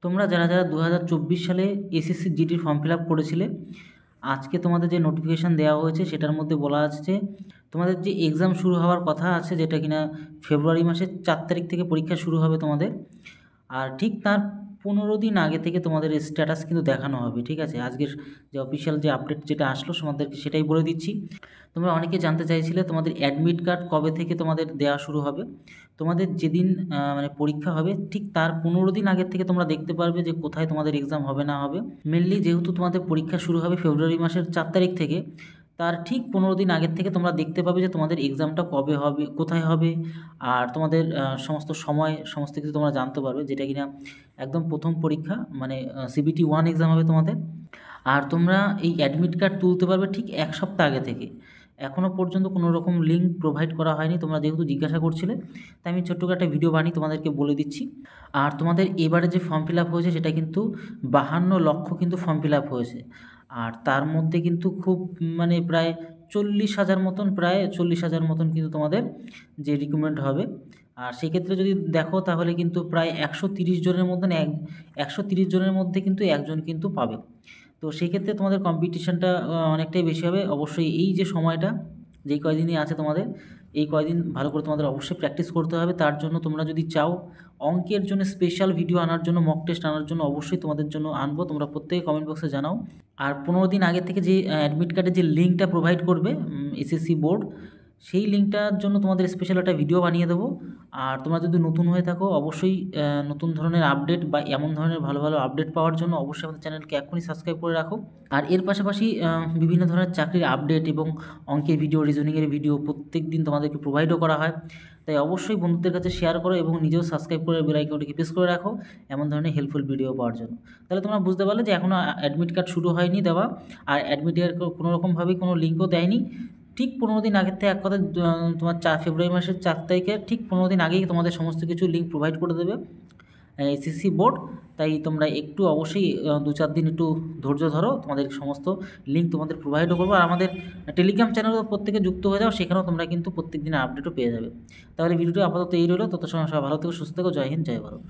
তোমরা যারা যারা 2024 সালে এসএসসি জিডির ফর্ম ফিল আপ করেছিলে, আজকে তোমাদের যে নোটিফিকেশান দেওয়া হয়েছে সেটার মধ্যে বলা আছে তোমাদের যে এক্সাম শুরু হওয়ার কথা আছে, যেটা কিনা ফেব্রুয়ারি মাসের 4 তারিখ থেকে পরীক্ষা শুরু হবে তোমাদের। আর ঠিক তার 15 দিন আগে থেকে তোমাদের স্ট্যাটাস কিন্তু দেখানো হবে। ঠিক আছে, আজকের যে অফিসিয়াল যে আপডেট যেটা আসলো তোমাদেরকে সেটাই বলে দিচ্ছি। তোমরা অনেকে জানতে চাইছিলে তোমাদের অ্যাডমিট কার্ড কবে থেকে তোমাদের দেওয়া শুরু হবে। তোমাদের যেদিন মানে পরীক্ষা হবে ঠিক তার 15 দিন আগের থেকে তোমরা দেখতে পারবে যে কোথায় তোমাদের এক্সাম হবে না হবে। মেনলি যেহেতু তোমাদের পরীক্ষা শুরু হবে ফেব্রুয়ারি মাসের 4 তারিখ থেকে, তার ঠিক 15 দিন আগের থেকে তোমরা দেখতে পাবে যে তোমাদের এক্সামটা কবে হবে, কোথায় হবে, আর তোমাদের সমস্ত সময় সমস্ত কিছু তোমরা জানতে পারবে, যেটা কিনা একদম প্রথম পরীক্ষা মানে CBT 1 এক্সাম হবে তোমাদের। আর তোমরা এই অ্যাডমিট কার্ড তুলতে পারবে ঠিক 1 সপ্তাহ আগে থেকে। এখনও পর্যন্ত কোনো রকম লিঙ্ক প্রোভাইড করা হয়নি, তোমরা যেহেতু জিজ্ঞাসা করছিলে তাই আমি ছোট্ট একটা ভিডিও বানিয়ে তোমাদেরকে বলে দিচ্ছি। আর তোমাদের এবারে যে ফর্ম ফিল আপ হয়েছে সেটা কিন্তু 52 লক্ষ কিন্তু ফর্ম ফিল আপ হয়েছে। আর তার মধ্যে কিন্তু খুব মানে প্রায় 40,000 মতন, প্রায় 40,000 মতন কিন্তু তোমাদের যে রিক্রুটমেন্ট হবে। আর সেক্ষেত্রে যদি দেখো তাহলে কিন্তু প্রায় 130 জনের মধ্যে 130 জনের মধ্যে কিন্তু একজন কিন্তু পাবে। তো সেক্ষেত্রে তোমাদের কম্পিটিশানটা অনেকটাই বেশি হবে। অবশ্যই এই যে সময়টা, যেই কয়দিনই আছে তোমাদের, এই কয়দিন ভালো করে তোমাদের অবশ্যই প্র্যাকটিস করতে হবে। তার জন্য তোমরা যদি চাও অঙ্কের জন্য স্পেশাল ভিডিও আনার জন্য, মক টেস্ট আনার জন্য, অবশ্যই তোমাদের জন্য আনবো। তোমরা প্রত্যেকে কমেন্ট বক্সে জানাও। আর 15 দিন আগে থেকে যে অ্যাডমিট কার্ডের যে লিঙ্কটা প্রোভাইড করবে এসএসসি বোর্ড, সেই লিঙ্কটার জন্য তোমাদের স্পেশাল একটা ভিডিও বানিয়ে দেবো। আর তোমরা যদি নতুন হয়ে থাকো অবশ্যই নতুন ধরনের আপডেট বা এমন ধরনের ভালো ভালো আপডেট পাওয়ার জন্য অবশ্যই আমাদের চ্যানেলকে এখনই সাবস্ক্রাইব করে রাখো। আর এর পাশাপাশি বিভিন্ন ধরনের চাকরির আপডেট এবং অঙ্কের ভিডিও, রিজনিংয়ের ভিডিও প্রত্যেক দিন তোমাদেরকে প্রোভাইডও করা হয়। তাই অবশ্যই বন্ধুদের কাছে শেয়ার করো এবং নিজেও সাবস্ক্রাইব করে বেল আইকনটিকে প্রেস করে রাখো এমন ধরনের হেল্পফুল ভিডিও পাওয়ার জন্য। তাহলে তোমরা বুঝতে পারলে যে এখনও অ্যাডমিট কার্ড শুরু হয়নি দেওয়া, আর অ্যাডমিট কার্ড কোনো রকমভাবে কোনো লিঙ্কও দেয়নি। ঠিক 15 দিন আগের থেকে, এক কথা তোমার ফেব্রুয়ারি মাসের 4 তারিখে ঠিক 15 দিন আগেই তোমাদের সমস্ত কিছু লিঙ্ক প্রোভাইড করে দেবে এসএসসি বোর্ড। তাই তোমরা একটু অবশ্যই 2-4 দিন একটু ধৈর্য ধরো, তোমাদের সমস্ত লিঙ্ক তোমাদের প্রোভাইডও করবো। আর আমাদের টেলিগ্রাম চ্যানেলও প্রত্যেকে যুক্ত হয়ে যাও, সেখানেও তোমরা কিন্তু প্রত্যেক দিনের আপডেটও পেয়ে যাবে। তাহলে ভিডিওটি আপাতত এই রইলো, তত সময় সবাই ভালো থেকো, সুস্থ থেকো। জয় হিন্দ, জয় ভারত।